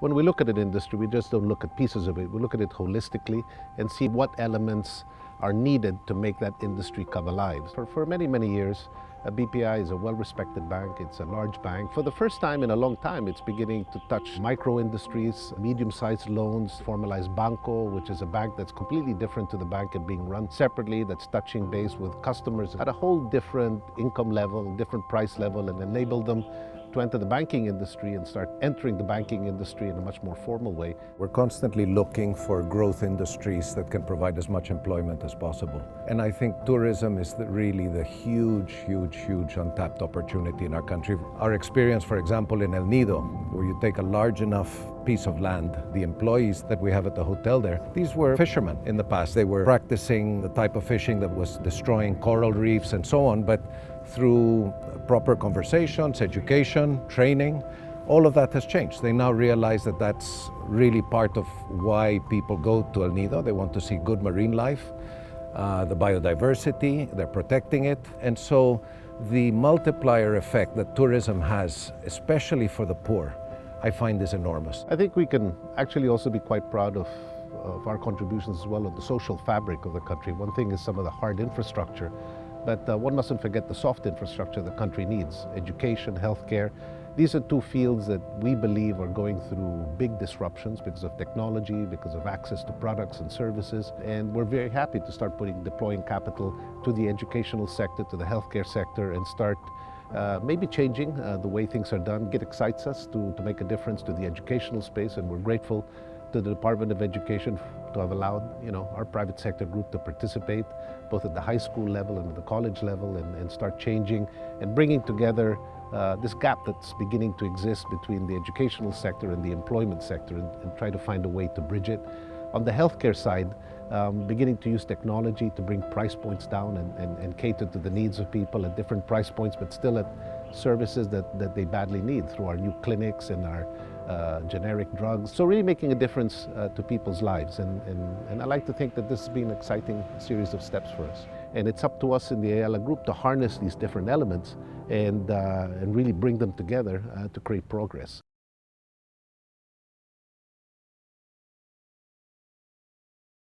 When we look at an industry, we just don't look at pieces of it. We look at it holistically and see what elements are needed to make that industry come alive. For many, many years, BPI is a well-respected bank. It's a large bank. For the first time in a long time, it's beginning to touch micro industries, medium-sized loans, formalized banco, which is a bank that's completely different to the bank and being run separately, that's touching base with customers at a whole different income level, different price level, and enable them to enter the banking industry and start entering the banking industry in a much more formal way. We're constantly looking for growth industries that can provide as much employment as possible. And I think tourism is really the huge untapped opportunity in our country. Our experience, for example, in El Nido, where you take a large enough piece of land, the employees that we have at the hotel there, these were fishermen in the past. They were practicing the type of fishing that was destroying coral reefs and so on, but through proper conversations, education, training, all of that has changed. They now realize that that's really part of why people go to El Nido. They want to see good marine life, the biodiversity, they're protecting it. And so the multiplier effect that tourism has, especially for the poor, I find is enormous. I think we can actually also be quite proud of our contributions as well on the social fabric of the country. One thing is some of the hard infrastructure, but one mustn't forget the soft infrastructure the country needs. Education, healthcare. These are two fields that we believe are going through big disruptions because of technology, because of access to products and services. And we're very happy to start deploying capital to the educational sector, to the healthcare sector, and start maybe changing the way things are done. It excites us to make a difference to the educational space, and we're grateful to the Department of Education to have allowed our private sector group to participate both at the high school level and at the college level and start changing and bringing together this gap that's beginning to exist between the educational sector and the employment sector and try to find a way to bridge it. On the healthcare side, beginning to use technology to bring price points down and cater to the needs of people at different price points, but still at services that they badly need through our new clinics and our generic drugs. So really making a difference to people's lives. And I like to think that this has been an exciting series of steps for us. And it's up to us in the Ayala group to harness these different elements and really bring them together to create progress.